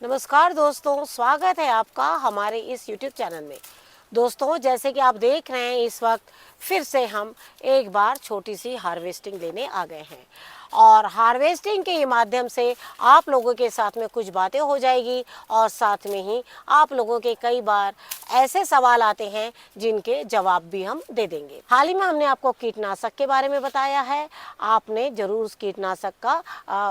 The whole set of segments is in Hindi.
नमस्कार दोस्तों, स्वागत है आपका हमारे इस YouTube चैनल में। दोस्तों, जैसे कि आप देख रहे हैं इस वक्त फिर से हम एक बार छोटी सी हार्वेस्टिंग लेने आ गए हैं और हार्वेस्टिंग के माध्यम से आप लोगों के साथ में कुछ बातें हो जाएगी और साथ में ही आप लोगों के कई बार ऐसे सवाल आते हैं जिनके जवाब भी हम दे देंगे। हाल ही में हमने आपको कीटनाशक के बारे में बताया है। आपने जरूर उस कीटनाशक का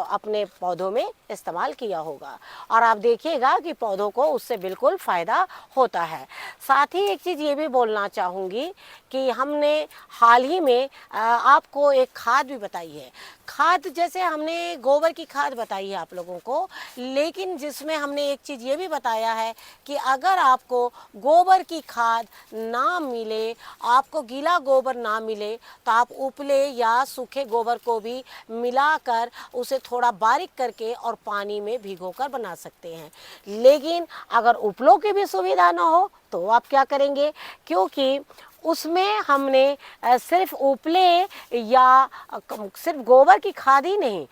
अपने पौधों में इस्तेमाल किया होगा और आप देखिएगा कि पौधों को उससे बिल्कुल फ़ायदा होता है। साथ ही एक चीज़ ये भी बोलना चाहूँगी कि हमने हाल ही में आपको एक खाद भी बताई है। खाद जैसे हमने गोबर की खाद बताई है आप लोगों को, लेकिन जिसमें हमने एक चीज़ ये भी बताया है कि अगर आपको गोबर की खाद ना मिले, आपको गीला गोबर ना मिले, तो आप उपले या सूखे गोबर को भी मिलाकर उसे थोड़ा बारीक करके और पानी में भिगोकर बना सकते हैं। लेकिन अगर उपलों की भी सुविधा ना हो तो आप क्या करेंगे, क्योंकि उसमें हमने सिर्फ उपले या सिर्फ गोबर की खाद ही नहीं,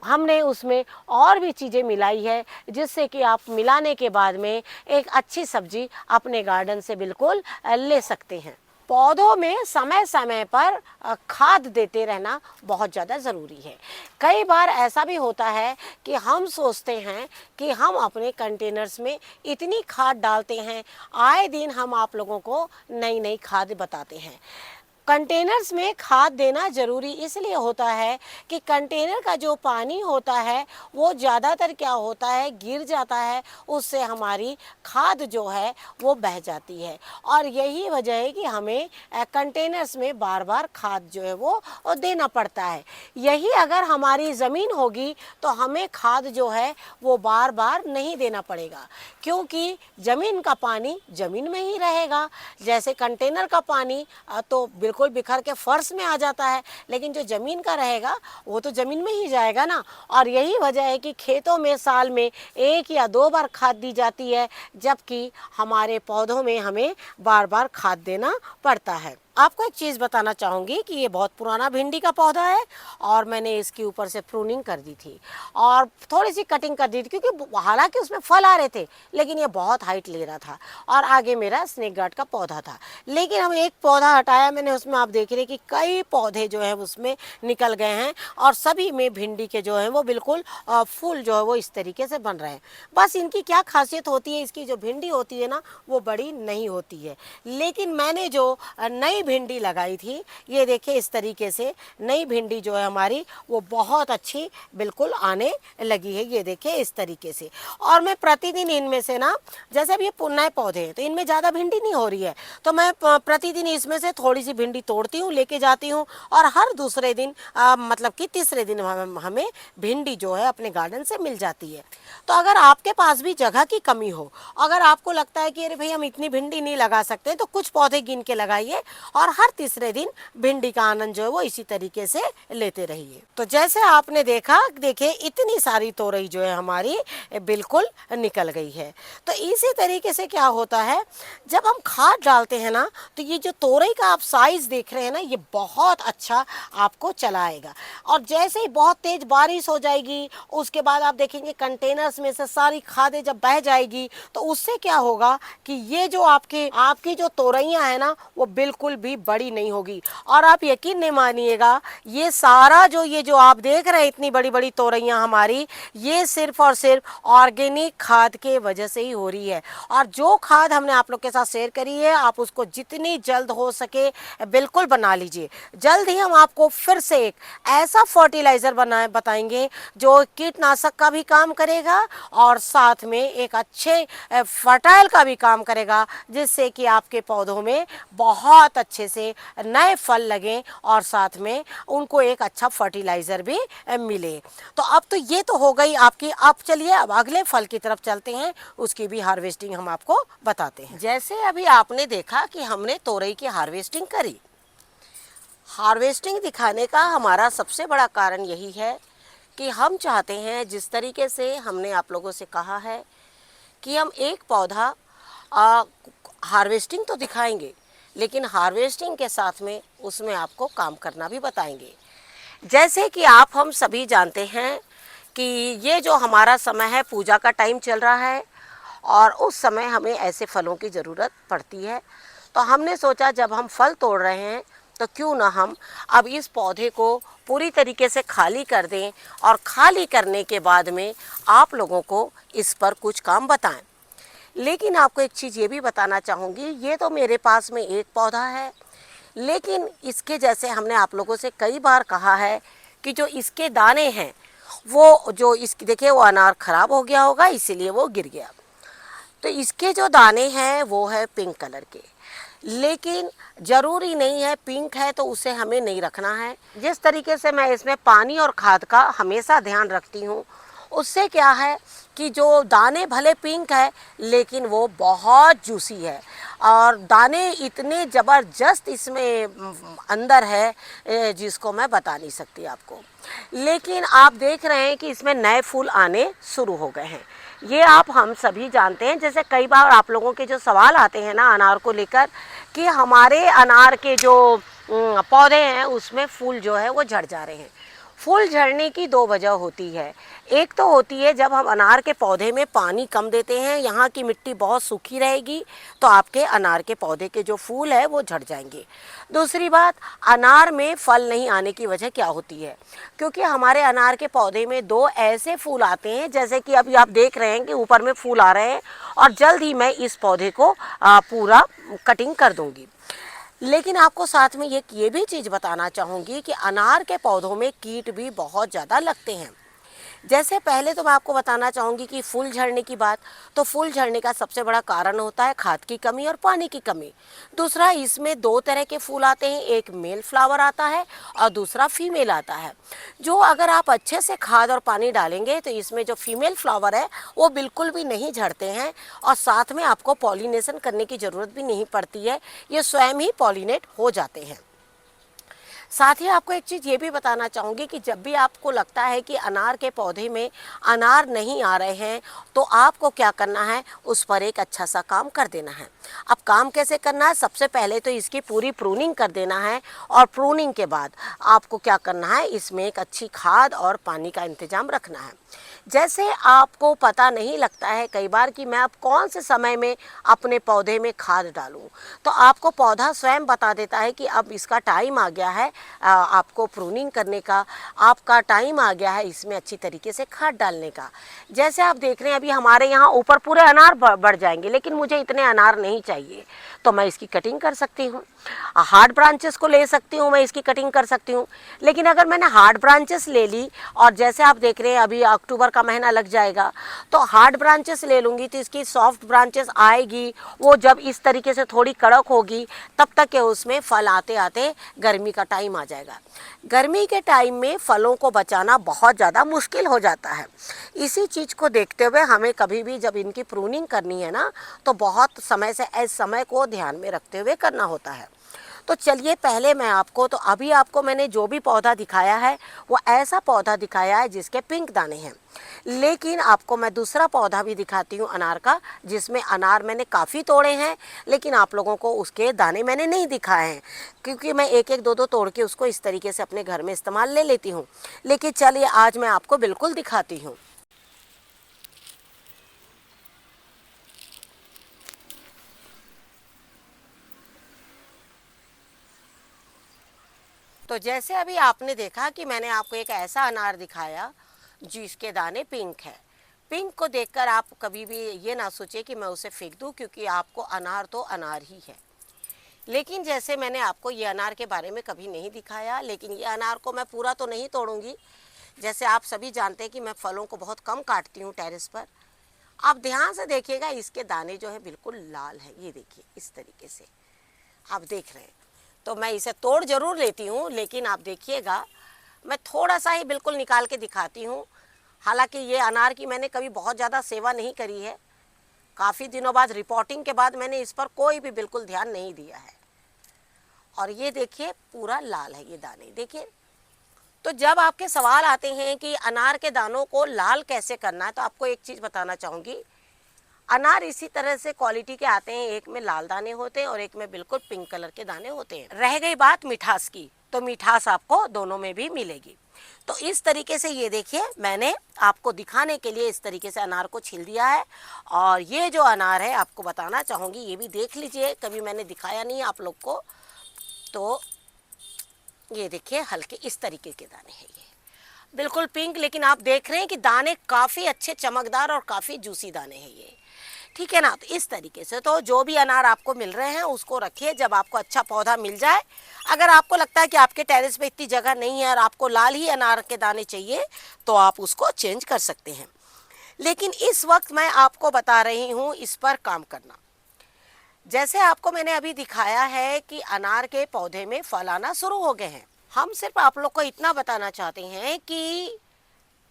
हमने उसमें और भी चीज़ें मिलाई है जिससे कि आप मिलाने के बाद में एक अच्छी सब्जी अपने गार्डन से बिल्कुल ले सकते हैं। पौधों में समय समय पर खाद देते रहना बहुत ज़्यादा ज़रूरी है। कई बार ऐसा भी होता है कि हम सोचते हैं कि हम अपने कंटेनर्स में इतनी खाद डालते हैं, आए दिन हम आप लोगों को नई नई खाद बताते हैं। कंटेनर्स में खाद देना ज़रूरी इसलिए होता है कि कंटेनर का जो पानी होता है वो ज़्यादातर क्या होता है, गिर जाता है, उससे हमारी खाद जो है वो बह जाती है और यही वजह है कि हमें कंटेनर्स में बार बार खाद जो है वो देना पड़ता है। यही अगर हमारी ज़मीन होगी तो हमें खाद जो है वो बार बार नहीं देना पड़ेगा, क्योंकि ज़मीन का पानी ज़मीन में ही रहेगा। जैसे कंटेनर का पानी तो बिल्कुल बिखर के फर्श में आ जाता है, लेकिन जो ज़मीन का रहेगा वो तो ज़मीन में ही जाएगा ना। और यही वजह है कि खेतों में साल में 1 या 2 बार खाद दी जाती है, जबकि हमारे पौधों में हमें बार बार खाद देना पड़ता है। आपको एक चीज़ बताना चाहूँगी कि ये बहुत पुराना भिंडी का पौधा है और मैंने इसके ऊपर से प्रूनिंग कर दी थी और थोड़ी सी कटिंग कर दी थी, क्योंकि हालांकि उसमें फल आ रहे थे लेकिन ये बहुत हाइट ले रहा था और आगे मेरा स्नेक गार्ड का पौधा था। लेकिन हम एक पौधा हटाया मैंने, उसमें आप देख रहे कि कई पौधे जो है उसमें निकल गए हैं और सभी में भिंडी के जो है वो बिल्कुल फूल जो है वो इस तरीके से बन रहे हैं। बस इनकी क्या खासियत होती है, इसकी जो भिंडी होती है ना वो बड़ी नहीं होती है। लेकिन मैंने जो नई भिंडी लगाई थी, ये देखिए इस तरीके से नई भिंडी जो है हमारी वो बहुत अच्छी बिल्कुल आने लगी है। ये देखिए इस तरीके से, और मैं प्रतिदिन इनमें से ना, जैसे अब ये नए पौधे हैं तो इनमें ज़्यादा भिंडी नहीं हो रही है, तो मैं प्रतिदिन इसमें से थोड़ी सी भिंडी तोड़ती हूँ, लेके जाती हूँ और हर दूसरे दिन मतलब कि तीसरे दिन हमें भिंडी जो है अपने गार्डन से मिल जाती है। तो अगर आपके पास भी जगह की कमी हो, अगर आपको लगता है कि अरे भाई हम इतनी भिंडी नहीं लगा सकते, तो कुछ पौधे गिन के लगाइए और हर तीसरे दिन भिंडी का आनंद जो है वो इसी तरीके से लेते रहिए। तो जैसे आपने देखा, देखिए इतनी सारी तोरई जो है हमारी बिल्कुल निकल गई है। तो इसी तरीके से क्या होता है, जब हम खाद डालते हैं ना, तो ये जो तोरई का आप साइज देख रहे हैं ना, ये बहुत अच्छा आपको चलाएगा। और जैसे ही बहुत तेज बारिश हो जाएगी, उसके बाद आप देखेंगे कंटेनर्स में से सारी खादें जब बह जाएगी, तो उससे क्या होगा कि ये जो आपकी जो तोरइयां है ना वो बिल्कुल भी बड़ी नहीं होगी। और आप यकीन नहीं मानिएगा, ये सारा ये जो आप देख रहे हैं इतनी बड़ी बड़ी तोरइयां हमारी, ये सिर्फ और सिर्फ ऑर्गेनिक खाद के वजह से ही हो रही है। और जो खाद हमने आप लोग के साथ शेयर करी है, आप उसको जितनी जल्द हो सके बिल्कुल बना लीजिए। जल्द ही हम आपको फिर से एक ऐसा फर्टिलाइजर बताएंगे जो कीटनाशक का भी काम करेगा और साथ में एक अच्छे फर्टाइल का भी काम करेगा, जिससे कि आपके पौधों में बहुत अच्छे से नए फल लगें और साथ में उनको एक अच्छा फर्टिलाइजर भी मिले। तो अब तो ये तो हो गई आपकी। अब चलिए अब अगले फल की तरफ चलते हैं, उसकी भी हार्वेस्टिंग हम आपको बताते हैं। जैसे अभी आपने देखा कि हमने तोरई की हार्वेस्टिंग करी। हार्वेस्टिंग दिखाने का हमारा सबसे बड़ा कारण यही है कि हम चाहते हैं, जिस तरीके से हमने आप लोगों से कहा है कि हम एक पौधा हार्वेस्टिंग तो दिखाएंगे, लेकिन हार्वेस्टिंग के साथ में उसमें आपको काम करना भी बताएंगे। जैसे कि हम सभी जानते हैं कि ये जो हमारा समय है, पूजा का टाइम चल रहा है और उस समय हमें ऐसे फलों की ज़रूरत पड़ती है। तो हमने सोचा जब हम फल तोड़ रहे हैं तो क्यों ना हम अब इस पौधे को पूरी तरीके से खाली कर दें और खाली करने के बाद में आप लोगों को इस पर कुछ काम बताएं। लेकिन आपको एक चीज़ ये भी बताना चाहूँगी, ये तो मेरे पास में एक पौधा है, लेकिन इसके जैसे हमने आप लोगों से कई बार कहा है कि जो इसके दाने हैं वो जो इसकी देखिए वो अनार ख़राब हो गया होगा इसीलिए वो गिर गया। तो इसके जो दाने हैं वो है पिंक कलर के, लेकिन ज़रूरी नहीं है पिंक है तो उसे हमें नहीं रखना है। जिस तरीके से मैं इसमें पानी और खाद का हमेशा ध्यान रखती हूँ, उससे क्या है कि जो दाने भले पिंक है लेकिन वो बहुत जूसी है और दाने इतने ज़बरदस्त इसमें अंदर है जिसको मैं बता नहीं सकती आपको। लेकिन आप देख रहे हैं कि इसमें नए फूल आने शुरू हो गए हैं, ये आप हम सभी जानते हैं। जैसे कई बार आप लोगों के जो सवाल आते हैं ना अनार को लेकर कि हमारे अनार के जो पौधे हैं उसमें फूल जो है वो झड़ जा रहे हैं। फूल झड़ने की दो वजह होती है। एक तो होती है जब हम अनार के पौधे में पानी कम देते हैं, यहाँ की मिट्टी बहुत सूखी रहेगी तो आपके अनार के पौधे के जो फूल है वो झड़ जाएंगे। दूसरी बात, अनार में फल नहीं आने की वजह क्या होती है, क्योंकि हमारे अनार के पौधे में दो ऐसे फूल आते हैं, जैसे कि अभी आप देख रहे हैं कि ऊपर में फूल आ रहे हैं और जल्द ही मैं इस पौधे को पूरा कटिंग कर दूंगी। लेकिन आपको साथ में ये भी चीज़ बताना चाहूँगी कि अनार के पौधों में कीट भी बहुत ज़्यादा लगते हैं। जैसे पहले तो मैं आपको बताना चाहूँगी कि फूल झड़ने की बात, तो फूल झड़ने का सबसे बड़ा कारण होता है खाद की कमी और पानी की कमी। दूसरा, इसमें दो तरह के फूल आते हैं, एक मेल फ्लावर आता है और दूसरा फीमेल आता है। जो अगर आप अच्छे से खाद और पानी डालेंगे तो इसमें जो फीमेल फ्लावर है वो बिल्कुल भी नहीं झड़ते हैं और साथ में आपको पॉलिनेशन करने की ज़रूरत भी नहीं पड़ती है, ये स्वयं ही पॉलिनेट हो जाते हैं। साथ ही आपको एक चीज़ ये भी बताना चाहूँगी कि जब भी आपको लगता है कि अनार के पौधे में अनार नहीं आ रहे हैं तो आपको क्या करना है, उस पर एक अच्छा सा काम कर देना है। अब काम कैसे करना है, सबसे पहले तो इसकी पूरी प्रूनिंग कर देना है और प्रूनिंग के बाद आपको क्या करना है, इसमें एक अच्छी खाद और पानी का इंतज़ाम रखना है। जैसे आपको पता नहीं लगता है कई बार कि मैं अब कौन से समय में अपने पौधे में खाद डालूं, तो आपको पौधा स्वयं बता देता है कि अब इसका टाइम आ गया है, आपको प्रूनिंग करने का आपका टाइम आ गया है, इसमें अच्छी तरीके से खाद डालने का। जैसे आप देख रहे हैं अभी हमारे यहाँ ऊपर पूरे अनार बढ़ जाएंगे, लेकिन मुझे इतने अनार नहीं चाहिए तो मैं इसकी कटिंग कर सकती हूँ। हार्ड ब्रांचेस को ले सकती हूँ, मैं इसकी कटिंग कर सकती हूँ। लेकिन अगर मैंने हार्ड ब्रांचेस ले ली और जैसे आप देख रहे हैं अभी अक्टूबर का महीना लग जाएगा तो हार्ड ब्रांचेस ले लूँगी तो इसकी सॉफ्ट ब्रांचेस आएगी, वो जब इस तरीके से थोड़ी कड़क होगी तब तक के उसमें फल आते आते गर्मी का टाइम आ जाएगा। गर्मी के टाइम में फलों को बचाना बहुत ज़्यादा मुश्किल हो जाता है। इसी चीज़ को देखते हुए हमें कभी भी जब इनकी प्रूनिंग करनी है ना तो बहुत समय से इस समय को ध्यान में रखते हुए करना होता है। तो चलिए पहले मैं आपको, तो अभी आपको मैंने जो भी पौधा दिखाया है वो ऐसा पौधा दिखाया है जिसके पिंक दाने हैं, लेकिन आपको मैं दूसरा पौधा भी दिखाती हूँ अनार का, जिसमें अनार मैंने काफ़ी तोड़े हैं लेकिन आप लोगों को उसके दाने मैंने नहीं दिखाए हैं, क्योंकि मैं एक एक दो दो तोड़ के उसको इस तरीके से अपने घर में इस्तेमाल ले लेती हूँ। लेकिन चलिए आज मैं आपको बिल्कुल दिखाती हूँ। तो जैसे अभी आपने देखा कि मैंने आपको एक ऐसा अनार दिखाया जिसके दाने पिंक है। पिंक को देखकर आप कभी भी ये ना सोचे कि मैं उसे फेंक दूं, क्योंकि आपको अनार तो अनार ही है। लेकिन जैसे मैंने आपको ये अनार के बारे में कभी नहीं दिखाया, लेकिन ये अनार को मैं पूरा तो नहीं तोड़ूंगी। जैसे आप सभी जानते हैं कि मैं फलों को बहुत कम काटती हूँ टेरेस पर। आप ध्यान से देखिएगा, इसके दाने जो है बिल्कुल लाल हैं, ये देखिए इस तरीके से आप देख रहे हैं। तो मैं इसे तोड़ जरूर लेती हूँ, लेकिन आप देखिएगा मैं थोड़ा सा ही बिल्कुल निकाल के दिखाती हूँ। हालांकि ये अनार की मैंने कभी बहुत ज़्यादा सेवा नहीं करी है, काफ़ी दिनों बाद रिपोर्टिंग के बाद मैंने इस पर कोई भी बिल्कुल ध्यान नहीं दिया है। और ये देखिए पूरा लाल है ये दाने, देखिए। तो जब आपके सवाल आते हैं कि अनार के दानों को लाल कैसे करना है, तो आपको एक चीज़ बताना चाहूँगी। अनार इसी तरह से क्वालिटी के आते हैं, एक में लाल दाने होते हैं और एक में बिल्कुल पिंक कलर के दाने होते हैं। रह गई बात मिठास की, तो मिठास आपको दोनों में भी मिलेगी। तो इस तरीके से ये देखिए मैंने आपको दिखाने के लिए इस तरीके से अनार को छील दिया है। और ये जो अनार है आपको बताना चाहूँगी, ये भी देख लीजिए, कभी मैंने दिखाया नहीं आप लोग को। तो ये देखिए हल्के इस तरीके के दाने हैं, ये बिल्कुल पिंक, लेकिन आप देख रहे हैं कि दाने काफ़ी अच्छे चमकदार और काफ़ी जूसी दाने हैं ये, ठीक है ना। तो इस तरीके से तो जो भी अनार आपको मिल रहे हैं उसको रखिए। जब आपको अच्छा पौधा मिल जाए, अगर आपको लगता है कि आपके टेरेस पे इतनी जगह नहीं है और आपको लाल ही अनार के दाने चाहिए तो आप उसको चेंज कर सकते हैं। लेकिन इस वक्त मैं आपको बता रही हूँ इस पर काम करना। जैसे आपको मैंने अभी दिखाया है कि अनार के पौधे में फल आना शुरू हो गए हैं। हम सिर्फ आप लोग को इतना बताना चाहते हैं कि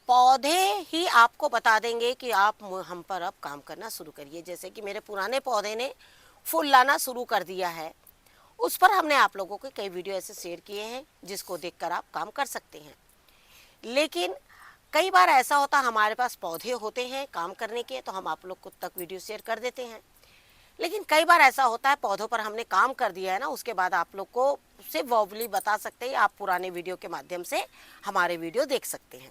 पौधे ही आपको बता देंगे कि आप हम पर अब काम करना शुरू करिए। जैसे कि मेरे पुराने पौधे ने फूल लाना शुरू कर दिया है, उस पर हमने आप लोगों के कई वीडियो ऐसे शेयर किए हैं जिसको देखकर आप काम कर सकते हैं। लेकिन कई बार ऐसा होता हमारे पास पौधे होते हैं काम करने के, तो हम आप लोग को तक वीडियो शेयर कर देते हैं। लेकिन कई बार ऐसा होता है पौधों पर हमने काम कर दिया है ना, उसके बाद आप लोग को सिर्फ वर्बली बता सकते हैं। आप पुराने वीडियो के माध्यम से हमारे वीडियो देख सकते हैं।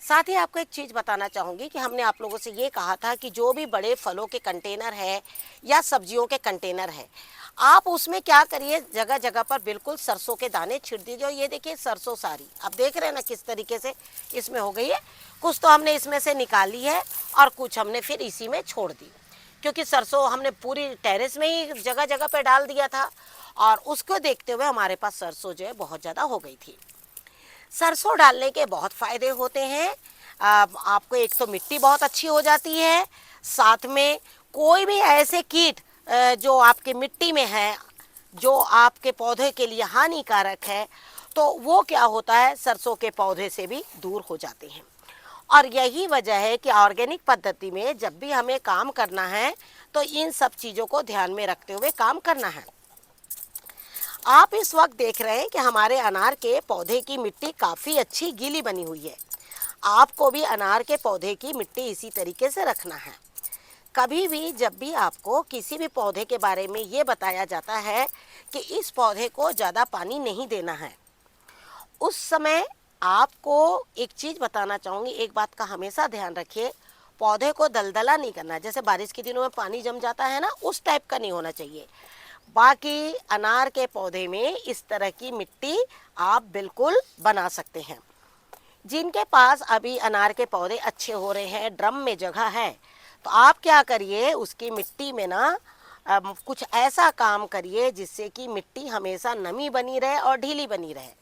साथ ही आपको एक चीज़ बताना चाहूँगी कि हमने आप लोगों से ये कहा था कि जो भी बड़े फलों के कंटेनर है या सब्जियों के कंटेनर है, आप उसमें क्या करिए, जगह जगह पर बिल्कुल सरसों के दाने छिड़ दीजिए। और ये देखिए सरसों सारी आप देख रहे हैं ना किस तरीके से इसमें हो गई है। कुछ तो हमने इसमें से निकाली है और कुछ हमने फिर इसी में छोड़ दी, क्योंकि सरसों हमने पूरी टेरेस में ही जगह जगह पर डाल दिया था और उसको देखते हुए हमारे पास सरसों जो है बहुत ज़्यादा हो गई थी। सरसों डालने के बहुत फ़ायदे होते हैं। आपको एक तो मिट्टी बहुत अच्छी हो जाती है, साथ में कोई भी ऐसे कीट जो आपके मिट्टी में है जो आपके पौधे के लिए हानिकारक है, तो वो क्या होता है सरसों के पौधे से भी दूर हो जाते हैं। और यही वजह है कि ऑर्गेनिक पद्धति में जब भी हमें काम करना है तो इन सब चीज़ों को ध्यान में रखते हुए काम करना है। आप इस वक्त देख रहे हैं कि हमारे अनार के पौधे की मिट्टी काफ़ी अच्छी गीली बनी हुई है। आपको भी अनार के पौधे की मिट्टी इसी तरीके से रखना है। कभी भी जब भी आपको किसी भी पौधे के बारे में ये बताया जाता है कि इस पौधे को ज़्यादा पानी नहीं देना है, उस समय आपको एक चीज़ बताना चाहूँगी, एक बात का हमेशा ध्यान रखिए, पौधे को दलदला नहीं करना। जैसे बारिश के दिनों में पानी जम जाता है ना, उस टाइप का नहीं होना चाहिए। बाकी अनार के पौधे में इस तरह की मिट्टी आप बिल्कुल बना सकते हैं। जिनके पास अभी अनार के पौधे अच्छे हो रहे हैं, ड्रम में जगह है, तो आप क्या करिए उसकी मिट्टी में ना कुछ ऐसा काम करिए जिससे कि मिट्टी हमेशा नमी बनी रहे और ढीली बनी रहे।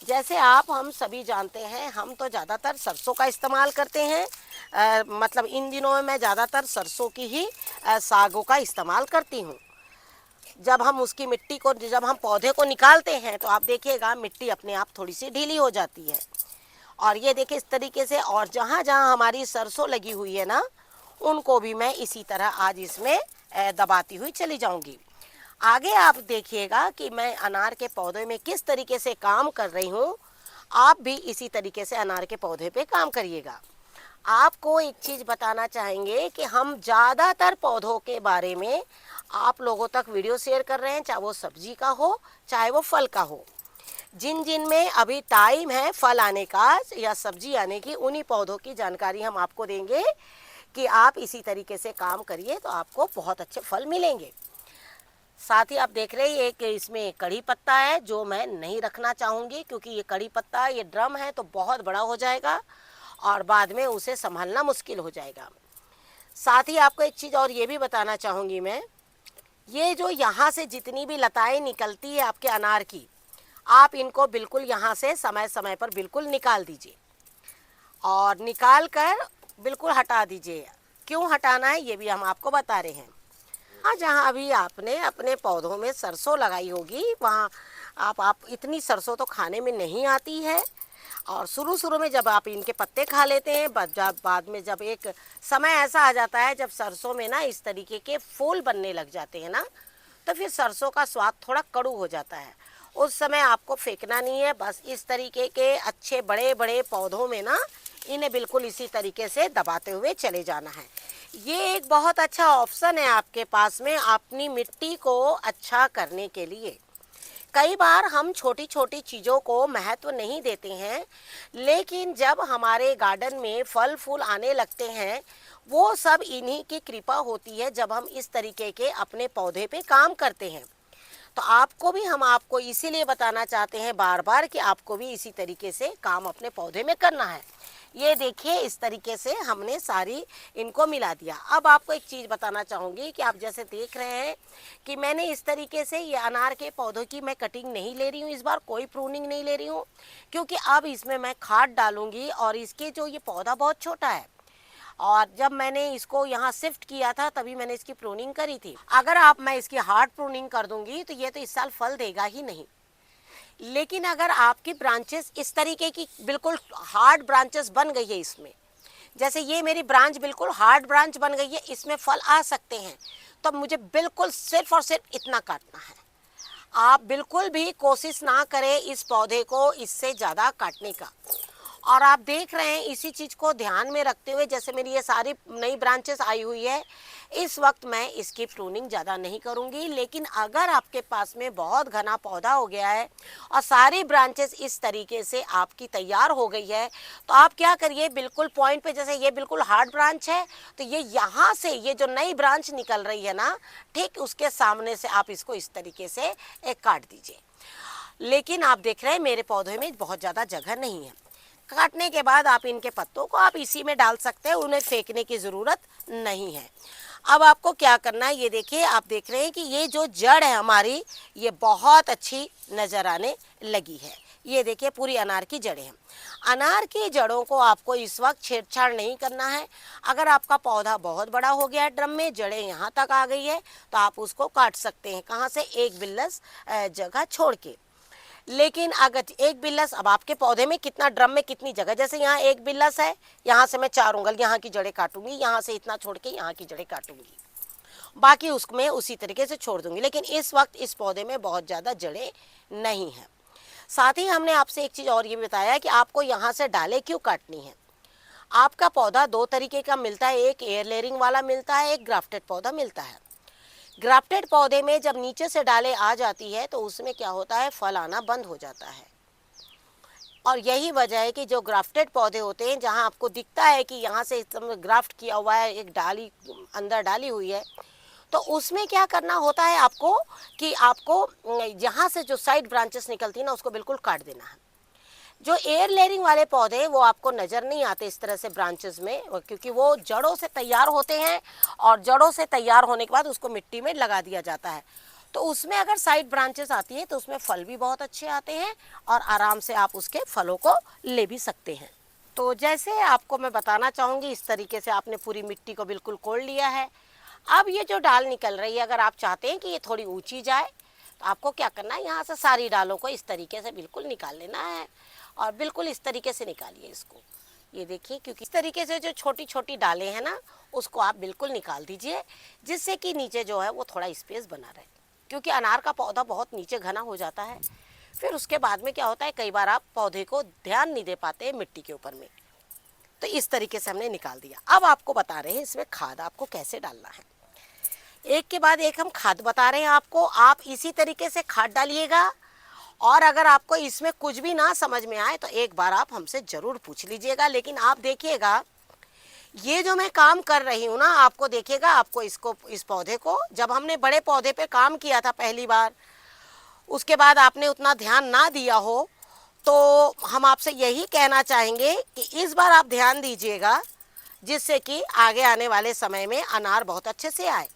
जैसे हम सभी जानते हैं, हम तो ज़्यादातर सरसों का इस्तेमाल करते हैं। मतलब इन दिनों में मैं ज़्यादातर सरसों की ही सागों का इस्तेमाल करती हूँ। जब हम उसकी मिट्टी को, जब हम पौधे को निकालते हैं तो आप देखिएगा मिट्टी अपने आप थोड़ी सी ढीली हो जाती है। और ये देखिए इस तरीके से, और जहाँ जहाँ हमारी सरसों लगी हुई है ना, उनको भी मैं इसी तरह आज इसमें दबाती हुई चली जाऊंगी। आगे आप देखिएगा कि मैं अनार के पौधे में किस तरीके से काम कर रही हूँ। आप भी इसी तरीके से अनार के पौधे पे काम करिएगा। आपको एक चीज़ बताना चाहेंगे कि हम ज़्यादातर पौधों के बारे में आप लोगों तक वीडियो शेयर कर रहे हैं, चाहे वो सब्जी का हो चाहे वो फल का हो। जिन जिन में अभी टाइम है फल आने का या सब्जी आने की, उन्हीं पौधों की जानकारी हम आपको देंगे कि आप इसी तरीके से काम करिए तो आपको बहुत अच्छे फल मिलेंगे। साथ ही आप देख रहे हैं कि इसमें कड़ी पत्ता है जो मैं नहीं रखना चाहूँगी, क्योंकि ये कड़ी पत्ता, ये ड्रम है तो बहुत बड़ा हो जाएगा और बाद में उसे संभालना मुश्किल हो जाएगा। साथ ही आपको एक चीज़ और ये भी बताना चाहूँगी मैं, ये जो यहाँ से जितनी भी लताएं निकलती है आपके अनार की, आप इनको बिल्कुल यहाँ से समय समय पर बिल्कुल निकाल दीजिए और निकाल कर बिल्कुल हटा दीजिए। क्यों हटाना है ये भी हम आपको बता रहे हैं। हाँ, जहाँ अभी आपने अपने पौधों में सरसों लगाई होगी वहाँ आप इतनी सरसों तो खाने में नहीं आती है। और शुरू में जब आप इनके पत्ते खा लेते हैं, बाद में जब एक समय ऐसा आ जाता है जब सरसों में ना इस तरीके के फूल बनने लग जाते हैं ना, तो फिर सरसों का स्वाद थोड़ा कड़ू हो जाता है। उस समय आपको फेंकना नहीं है, बस इस तरीके के अच्छे बड़े बड़े पौधों में ना इन्हें बिल्कुल इसी तरीके से दबाते हुए चले जाना है। ये एक बहुत अच्छा ऑप्शन है आपके पास में अपनी मिट्टी को अच्छा करने के लिए, कई बार हम छोटी छोटी चीज़ों को महत्व नहीं देते हैं, लेकिन जब हमारे गार्डन में फल फूल आने लगते हैं, वो सब इन्हीं की कृपा होती है जब हम इस तरीके के अपने पौधे पे काम करते हैं। तो आपको भी हम आपको इसीलिए बताना चाहते हैं बार बार कि आपको भी इसी तरीके से काम अपने पौधे में करना है। ये देखिए, इस तरीके से हमने सारी इनको मिला दिया। अब आपको एक चीज़ बताना चाहूँगी कि आप जैसे देख रहे हैं कि मैंने इस तरीके से ये अनार के पौधों की मैं कटिंग नहीं ले रही हूँ, इस बार कोई प्रूनिंग नहीं ले रही हूँ, क्योंकि अब इसमें मैं खाद डालूंगी और इसके जो ये पौधा बहुत छोटा है, और जब मैंने इसको यहाँ शिफ्ट किया था तभी मैंने इसकी प्रूनिंग करी थी। अगर मैं इसकी हार्ड प्रूनिंग कर दूंगी तो ये तो इस साल फल देगा ही नहीं। लेकिन अगर आपकी ब्रांचेस इस तरीके की बिल्कुल हार्ड ब्रांचेस बन गई है, इसमें जैसे ये मेरी ब्रांच बिल्कुल हार्ड ब्रांच बन गई है, इसमें फल आ सकते हैं, तो मुझे बिल्कुल सिर्फ और सिर्फ इतना काटना है। आप बिल्कुल भी कोशिश ना करें इस पौधे को इससे ज़्यादा काटने का। और आप देख रहे हैं इसी चीज़ को ध्यान में रखते हुए, जैसे मेरी ये सारी नई ब्रांचेस आई हुई है, इस वक्त मैं इसकी प्रूनिंग ज़्यादा नहीं करूँगी। लेकिन अगर आपके पास में बहुत घना पौधा हो गया है और सारी ब्रांचेस इस तरीके से आपकी तैयार हो गई है, तो आप क्या करिए, बिल्कुल पॉइंट पे, जैसे ये बिल्कुल हार्ड ब्रांच है, तो ये यहाँ से ये जो नई ब्रांच निकल रही है ना, ठीक उसके सामने से आप इसको इस तरीके से एक काट दीजिए। लेकिन आप देख रहे हैं मेरे पौधे में बहुत ज़्यादा जगह नहीं है। काटने के बाद आप इनके पत्तों को आप इसी में डाल सकते हैं, उन्हें फेंकने की ज़रूरत नहीं है। अब आपको क्या करना है, ये देखिए, आप देख रहे हैं कि ये जो जड़ है हमारी, ये बहुत अच्छी नज़र आने लगी है। ये देखिए, पूरी अनार की जड़ें हैं। अनार की जड़ों को आपको इस वक्त छेड़छाड़ नहीं करना है। अगर आपका पौधा बहुत बड़ा हो गया है, ड्रम में जड़ें यहाँ तक आ गई है, तो आप उसको काट सकते हैं। कहाँ से? एक बिल्लस जगह छोड़ के। लेकिन अगर एक बिल्लस, अब आपके पौधे में कितना, ड्रम में कितनी जगह, जैसे यहाँ एक बिल्लस है, यहाँ से मैं 4 उंगल यहाँ की जड़ें काटूंगी, यहाँ से इतना छोड़ के यहाँ की जड़ें काटूंगी, बाकी उसमें उसी तरीके से छोड़ दूंगी। लेकिन इस वक्त इस पौधे में बहुत ज़्यादा जड़ें नहीं हैं। साथ ही हमने आपसे एक चीज़ और ये बताया कि आपको यहाँ से डालें क्यों काटनी है। आपका पौधा 2 तरीके का मिलता है, एक एयर लेयरिंग वाला मिलता है, एक ग्राफ्टेड पौधा मिलता है। ग्राफ्टेड पौधे में जब नीचे से डालें आ जाती है तो उसमें क्या होता है, फल आना बंद हो जाता है। और यही वजह है कि जो ग्राफ्टेड पौधे होते हैं, जहां आपको दिखता है कि यहाँ से ग्राफ्ट किया हुआ है, एक डाली अंदर डाली हुई है, तो उसमें क्या करना होता है आपको कि आपको यहाँ से जो साइड ब्रांचेस निकलती है ना, उसको बिल्कुल काट देना है। जो एयर लेयरिंग वाले पौधे वो आपको नज़र नहीं आते इस तरह से ब्रांचेस में, क्योंकि वो जड़ों से तैयार होते हैं, और जड़ों से तैयार होने के बाद उसको मिट्टी में लगा दिया जाता है। तो उसमें अगर साइड ब्रांचेस आती है तो उसमें फल भी बहुत अच्छे आते हैं, और आराम से आप उसके फलों को ले भी सकते हैं। तो जैसे आपको मैं बताना चाहूँगी, इस तरीके से आपने पूरी मिट्टी को बिल्कुल कोड़ लिया है। अब ये जो डाल निकल रही है, अगर आप चाहते हैं कि ये थोड़ी ऊँची जाए, तो आपको क्या करना है, यहाँ से सारी डालों को इस तरीके से बिल्कुल निकाल लेना है, और बिल्कुल इस तरीके से निकालिए इसको। ये देखिए, क्योंकि इस तरीके से जो छोटी छोटी डालें हैं ना, उसको आप बिल्कुल निकाल दीजिए, जिससे कि नीचे जो है वो थोड़ा स्पेस बना रहे, क्योंकि अनार का पौधा बहुत नीचे घना हो जाता है। फिर उसके बाद में क्या होता है, कई बार आप पौधे को ध्यान नहीं दे पाते मिट्टी के ऊपर में। तो इस तरीके से हमने निकाल दिया। अब आपको बता रहे हैं इसमें खाद आपको कैसे डालना है। एक के बाद एक हम खाद बता रहे हैं आपको, आप इसी तरीके से खाद डालिएगा। और अगर आपको इसमें कुछ भी ना समझ में आए तो एक बार आप हमसे ज़रूर पूछ लीजिएगा। लेकिन आप देखिएगा, ये जो मैं काम कर रही हूँ ना, आपको देखिएगा, आपको इसको, इस पौधे को, जब हमने बड़े पौधे पे काम किया था पहली बार, उसके बाद आपने उतना ध्यान ना दिया हो, तो हम आपसे यही कहना चाहेंगे कि इस बार आप ध्यान दीजिएगा, जिससे कि आगे आने वाले समय में अनार बहुत अच्छे से आए।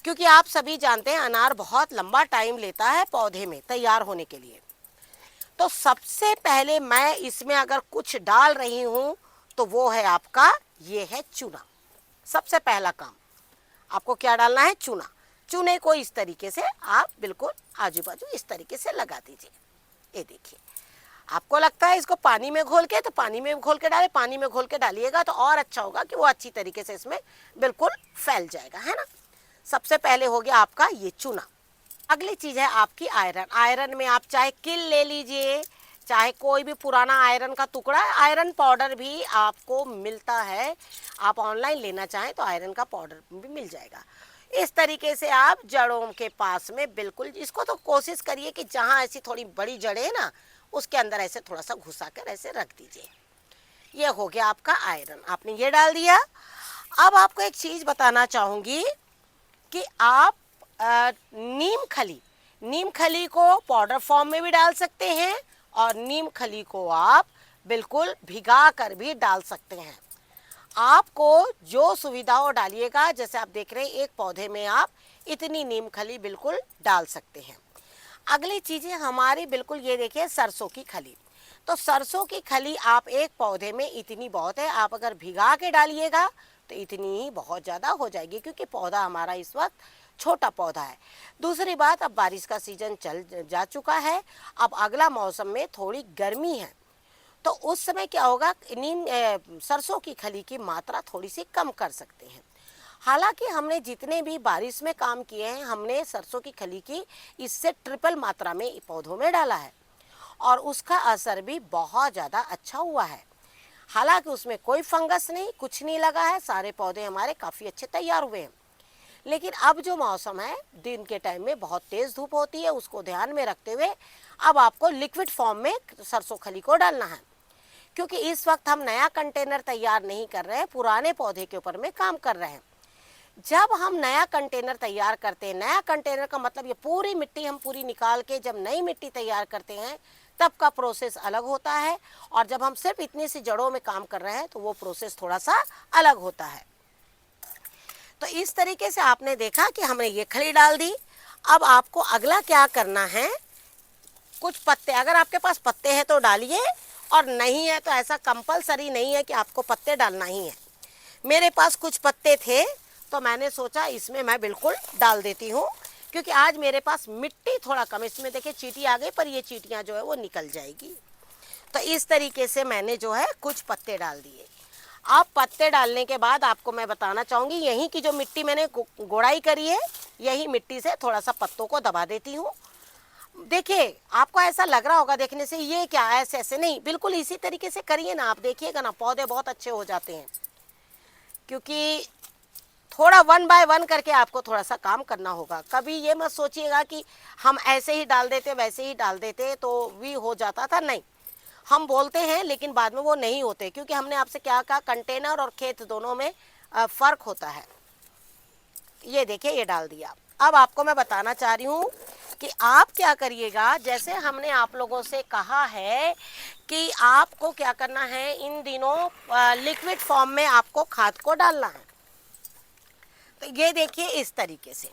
क्योंकि आप सभी जानते हैं अनार बहुत लंबा टाइम लेता है पौधे में तैयार होने के लिए। तो सबसे पहले मैं इसमें अगर कुछ डाल रही हूँ तो वो है आपका, ये है चूना। सबसे पहला काम आपको क्या डालना है, चूना। चूने को इस तरीके से आप बिल्कुल आजू बाजू इस तरीके से लगा दीजिए। ये देखिए, आपको लगता है इसको पानी में घोल के, तो पानी में घोल के डाले, पानी में घोल के डालिएगा तो और अच्छा होगा कि वो अच्छी तरीके से इसमें बिल्कुल फैल जाएगा, है ना। सबसे पहले हो गया आपका ये चूना। अगली चीज़ है आपकी आयरन। आयरन में आप चाहे किल ले लीजिए, चाहे कोई भी पुराना आयरन का टुकड़ा, आयरन पाउडर भी आपको मिलता है। आप ऑनलाइन लेना चाहें तो आयरन का पाउडर भी मिल जाएगा। इस तरीके से आप जड़ों के पास में बिल्कुल इसको तो कोशिश करिए कि जहाँ ऐसी थोड़ी बड़ी जड़ें है ना उसके अंदर ऐसे थोड़ा सा घुसा कर ऐसे रख दीजिए। ये हो गया आपका आयरन, आपने ये डाल दिया। अब आपको एक चीज़ बताना चाहूँगी कि आप नीम खली को पाउडर फॉर्म में भी डाल सकते हैं और नीम खली को आप बिल्कुल भिगा कर भी डाल सकते हैं। आपको जो सुविधा हो डालिएगा। जैसे आप देख रहे हैं एक पौधे में आप इतनी नीम खली बिल्कुल डाल सकते हैं। अगली चीज़ें हमारी बिल्कुल ये देखिए सरसों की खली। तो सरसों की खली आप एक पौधे में इतनी बहुत है, आप अगर भिगा के डालिएगा तो इतनी ही बहुत ज़्यादा हो जाएगी, क्योंकि पौधा हमारा इस वक्त छोटा पौधा है। दूसरी बात, अब बारिश का सीजन चल जा चुका है, अब अगला मौसम में थोड़ी गर्मी है, तो उस समय क्या होगा, सरसों की खली की मात्रा थोड़ी सी कम कर सकते हैं। हालांकि हमने जितने भी बारिश में काम किए हैं, हमने सरसों की खली की इससे ट्रिपल मात्रा में पौधों में डाला है और उसका असर भी बहुत ज़्यादा अच्छा हुआ है। हालांकि उसमें कोई फंगस नहीं, कुछ नहीं लगा है, सारे पौधे हमारे काफ़ी अच्छे तैयार हुए हैं। लेकिन अब जो मौसम है, दिन के टाइम में बहुत तेज़ धूप होती है, उसको ध्यान में रखते हुए अब आपको लिक्विड फॉर्म में सरसों खली को डालना है, क्योंकि इस वक्त हम नया कंटेनर तैयार नहीं कर रहे हैं, पुराने पौधे के ऊपर में काम कर रहे हैं। जब हम नया कंटेनर तैयार करते हैं, नया कंटेनर का मतलब ये पूरी मिट्टी हम पूरी निकाल के जब नई मिट्टी तैयार करते हैं तब का प्रोसेस अलग होता है, और जब हम सिर्फ इतनी सी जड़ों में काम कर रहे हैं तो वो प्रोसेस थोड़ा सा अलग होता है। तो इस तरीके से आपने देखा कि हमने ये खली डाल दी। अब आपको अगला क्या करना है, कुछ पत्ते, अगर आपके पास पत्ते हैं तो डालिए, और नहीं है तो ऐसा कंपलसरी नहीं है कि आपको पत्ते डालना ही है। मेरे पास कुछ पत्ते थे तो मैंने सोचा इसमें मैं बिल्कुल डाल देती हूँ, क्योंकि आज मेरे पास मिट्टी थोड़ा कम, इसमें देखिए चींटी आ गई, पर ये चींटियाँ जो है वो निकल जाएगी। तो इस तरीके से मैंने जो है कुछ पत्ते डाल दिए। अब पत्ते डालने के बाद आपको मैं बताना चाहूँगी, यहीं की जो मिट्टी मैंने गोड़ाई करी है, यही मिट्टी से थोड़ा सा पत्तों को दबा देती हूँ। देखिए आपको ऐसा लग रहा होगा देखने से ये क्या है, ऐसे ऐसे नहीं, बिल्कुल इसी तरीके से करिए ना, आप देखिएगा ना पौधे बहुत अच्छे हो जाते हैं। क्योंकि थोड़ा 1 बाय 1 करके आपको थोड़ा सा काम करना होगा। कभी ये मत सोचिएगा कि हम ऐसे ही डाल देते वैसे ही डाल देते तो भी हो जाता था, नहीं, हम बोलते हैं लेकिन बाद में वो नहीं होते, क्योंकि हमने आपसे क्या कहा, कंटेनर और खेत दोनों में फ़र्क होता है। ये देखिए ये डाल दिया। अब आपको मैं बताना चाह रही हूँ कि आप क्या करिएगा, जैसे हमने आप लोगों से कहा है कि आपको क्या करना है, इन दिनों लिक्विड फॉर्म में आपको खाद को डालना है। तो ये देखिए इस तरीके से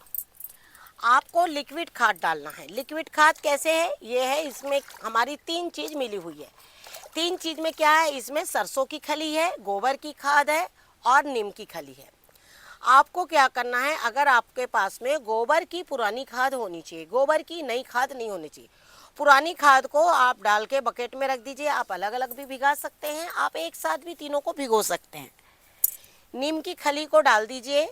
आपको लिक्विड खाद डालना है। लिक्विड खाद कैसे है, ये है, इसमें हमारी 3 चीज़ मिली हुई है। 3 चीज़ में क्या है, इसमें सरसों की खली है, गोबर की खाद है और नीम की खली है। आपको क्या करना है, अगर आपके पास में गोबर की पुरानी खाद होनी चाहिए, गोबर की नई खाद नहीं होनी चाहिए। पुरानी खाद को आप डाल के बकेट में रख दीजिए, आप अलग अलग भी भिगा सकते हैं, आप एक साथ भी तीनों को भिगो सकते हैं। नीम की खली को डाल दीजिए,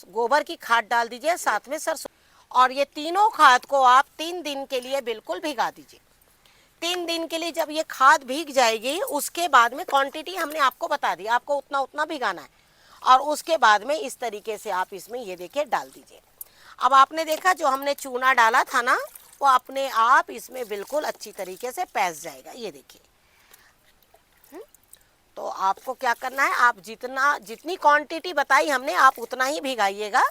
गोबर की खाद डाल दीजिए, साथ में सरसों, और ये तीनों खाद को आप 3 दिन के लिए बिल्कुल भिगा दीजिए। 3 दिन के लिए जब ये खाद भीग जाएगी, उसके बाद में क्वांटिटी हमने आपको बता दी, आपको उतना उतना भिगाना है, और उसके बाद में इस तरीके से आप इसमें ये देखिए डाल दीजिए। अब आपने देखा जो हमने चूना डाला था ना, वो अपने आप इसमें बिल्कुल अच्छी तरीके से पैस जाएगा। ये देखिए, तो आपको क्या करना है, आप जितनी क्वांटिटी बताई हमने, आप उतना ही भिगाइएगा,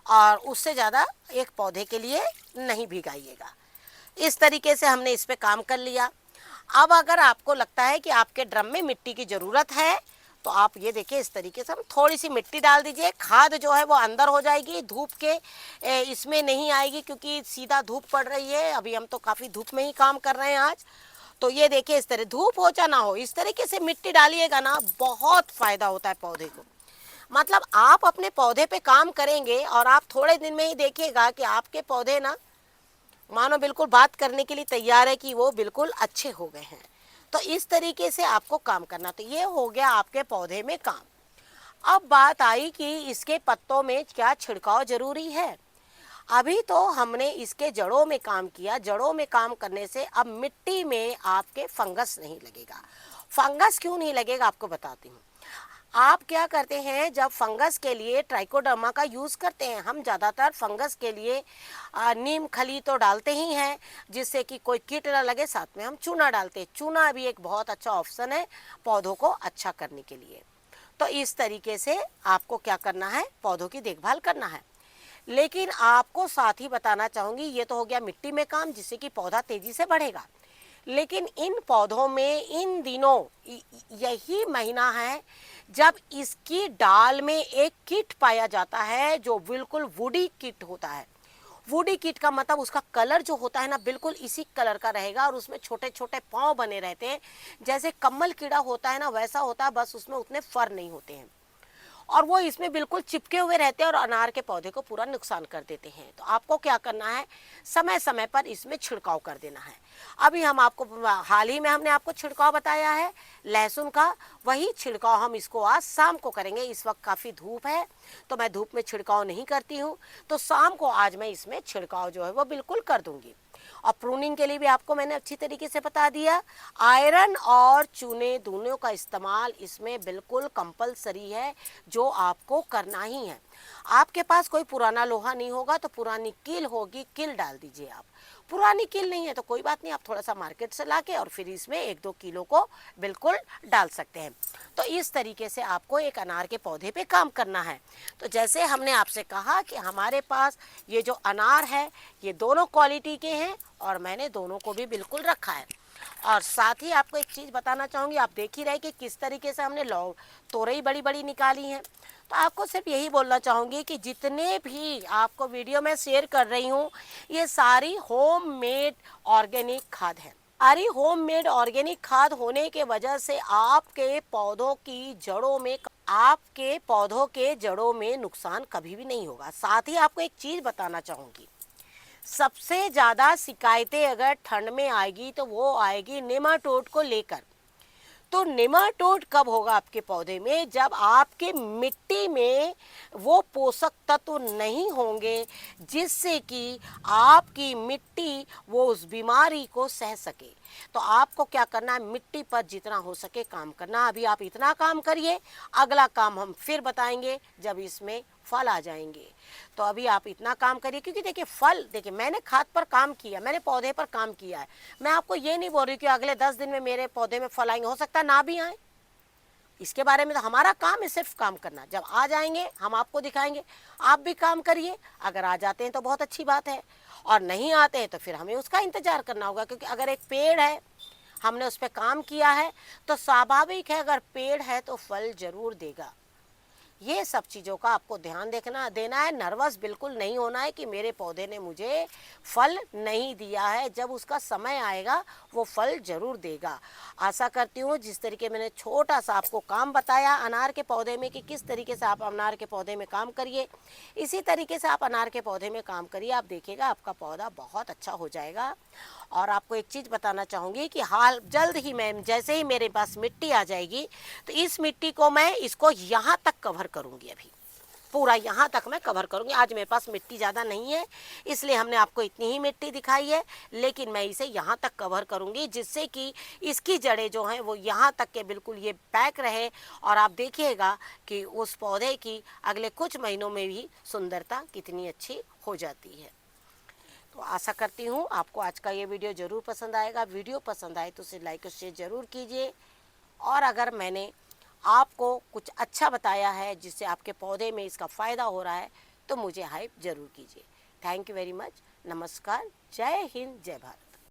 और उससे ज़्यादा एक पौधे के लिए नहीं भिगाइएगा। इस तरीके से हमने इस पे काम कर लिया। अब अगर आपको लगता है कि आपके ड्रम में मिट्टी की ज़रूरत है, तो आप ये देखिए इस तरीके से हम थोड़ी सी मिट्टी डाल दीजिए। खाद जो है वो अंदर हो जाएगी, धूप के इसमें नहीं आएगी, क्योंकि सीधा धूप पड़ रही है। अभी हम तो काफ़ी धूप में ही काम कर रहे हैं आज। तो ये देखिए इस तरह, धूप हो चाहे ना हो, इस तरीके से मिट्टी डालिएगा ना, बहुत फ़ायदा होता है पौधे को। मतलब आप अपने पौधे पे काम करेंगे और आप थोड़े दिन में ही देखिएगा कि आपके पौधे ना मानो बिल्कुल बात करने के लिए तैयार है, कि वो बिल्कुल अच्छे हो गए हैं। तो इस तरीके से आपको काम करना। तो ये हो गया आपके पौधे में काम। अब बात आई कि इसके पत्तों में क्या छिड़काव जरूरी है। अभी तो हमने इसके जड़ों में काम किया, जड़ों में काम करने से अब मिट्टी में आपके फंगस नहीं लगेगा। फंगस क्यों नहीं लगेगा आपको बताती हूँ। आप क्या करते हैं, जब फंगस के लिए ट्राइकोडर्मा का यूज़ करते हैं, हम ज़्यादातर फंगस के लिए नीम खली तो डालते ही हैं, जिससे कि कोई कीट ना लगे। साथ में हम चूना डालते हैं। चूना भी एक बहुत अच्छा ऑप्शन है पौधों को अच्छा करने के लिए। तो इस तरीके से आपको क्या करना है, पौधों की देखभाल करना है। लेकिन आपको साथ ही बताना चाहूँगी, ये तो हो गया मिट्टी में काम, जिससे कि पौधा तेज़ी से बढ़ेगा। लेकिन इन पौधों में इन दिनों यही महीना है जब इसकी डाल में एक कीट पाया जाता है जो बिल्कुल वुडी कीट होता है। वुडी कीट का मतलब उसका कलर जो होता है ना, बिल्कुल इसी कलर का रहेगा और उसमें छोटे छोटे पाँव बने रहते हैं। जैसे कम्मल कीड़ा होता है ना, वैसा होता है, बस उसमें उतने फर नहीं होते हैं और वो इसमें बिल्कुल चिपके हुए रहते हैं और अनार के पौधे को पूरा नुकसान कर देते हैं। तो आपको क्या करना है, समय समय पर इसमें छिड़काव कर देना है। अभी हम आपको हाल ही में हमने आपको छिड़काव बताया है लहसुन का, वही छिड़काव हम इसको आज शाम को करेंगे। इस वक्त काफ़ी धूप है तो मैं धूप में छिड़काव नहीं करती हूँ, तो शाम को आज मैं इसमें छिड़काव जो है वो बिल्कुल कर दूंगी। और प्रूनिंग के लिए भी आपको मैंने अच्छी तरीके से बता दिया। आयरन और चूने दोनों का इस्तेमाल इसमें बिल्कुल कंपलसरी है, जो आपको करना ही है। आपके पास कोई पुराना लोहा नहीं होगा तो पुरानी कील होगी, कील डाल दीजिए आप। पुरानी कील नहीं है तो कोई बात नहीं, आप थोड़ा सा मार्केट से लाके और फिर इसमें 1-2 किलो को बिल्कुल डाल सकते हैं। तो इस तरीके से आपको एक अनार के पौधे पे काम करना है। तो जैसे हमने आपसे कहा कि हमारे पास ये जो अनार है ये दोनों क्वालिटी के हैं और मैंने दोनों को भी बिल्कुल रखा है। और साथ ही आपको एक चीज़ बताना चाहूँगी, आप देख ही रहे कि किस तरीके से हमने तोरई बड़ी बड़ी निकाली हैं। तो आपको सिर्फ यही बोलना चाहूँगी कि जितने भी आपको वीडियो में शेयर कर रही हूँ ये सारी होम मेड ऑर्गेनिक खाद है। सारी होम मेड ऑर्गेनिक खाद होने के वजह से आपके पौधों के जड़ों में नुकसान कभी भी नहीं होगा। साथ ही आपको एक चीज़ बताना चाहूँगी, सबसे ज़्यादा शिकायतें अगर ठंड में आएगी तो वो आएगी नेमाटोड को लेकर। तो नेमाटोड कब होगा आपके पौधे में, जब आपके मिट्टी में वो पोषक तत्व नहीं होंगे जिससे कि आपकी मिट्टी वो उस बीमारी को सह सके। तो आपको क्या करना है, मिट्टी पर जितना हो सके काम करना। अभी आप इतना काम करिए, अगला काम हम फिर बताएंगे जब इसमें फल आ जाएंगे। तो अभी आप इतना काम करिए, क्योंकि देखिए फल, देखिए मैंने खाद पर काम किया, मैंने पौधे पर काम किया है। मैं आपको ये नहीं बोल रही कि अगले 10 दिन में मेरे पौधे में फल आएंगे, हो सकता है ना भी आए। इसके बारे में तो हमारा काम है सिर्फ काम करना। जब आ जाएंगे हम आपको दिखाएंगे, आप भी काम करिए। अगर आ जाते हैं तो बहुत अच्छी बात है, और नहीं आते हैं तो फिर हमें उसका इंतजार करना होगा। क्योंकि अगर एक पेड़ है, हमने उस पर काम किया है, तो स्वाभाविक है अगर पेड़ है तो फल जरूर देगा। ये सब चीज़ों का आपको ध्यान देना है। नर्वस बिल्कुल नहीं होना है कि मेरे पौधे ने मुझे फल नहीं दिया है। जब उसका समय आएगा वो फल ज़रूर देगा। आशा करती हूँ जिस तरीके मैंने छोटा सा आपको काम बताया अनार के पौधे में कि किस तरीके से आप अनार के पौधे में काम करिए, इसी तरीके से आप अनार के पौधे में काम करिए। आप देखिएगा आपका पौधा बहुत अच्छा हो जाएगा। और आपको एक चीज़ बताना चाहूँगी कि जल्द ही मैं, जैसे ही मेरे पास मिट्टी आ जाएगी तो इस मिट्टी को मैं इसको यहाँ तक कवर करूँगी। अभी पूरा यहाँ तक मैं कवर करूँगी। आज मेरे पास मिट्टी ज़्यादा नहीं है इसलिए हमने आपको इतनी ही मिट्टी दिखाई है, लेकिन मैं इसे यहाँ तक कवर करूँगी जिससे कि इसकी जड़ें जो हैं वो यहाँ तक के बिल्कुल ये पैक रहे। और आप देखिएगा कि उस पौधे की अगले कुछ महीनों में भी सुंदरता कितनी अच्छी हो जाती है। तो आशा करती हूँ आपको आज का ये वीडियो ज़रूर पसंद आएगा। वीडियो पसंद आए तो उसे लाइक और शेयर ज़रूर कीजिए। और अगर मैंने आपको कुछ अच्छा बताया है जिससे आपके पौधे में इसका फ़ायदा हो रहा है तो मुझे हाइप ज़रूर कीजिए। Thank you very much. नमस्कार, जय हिंद, जय भारत।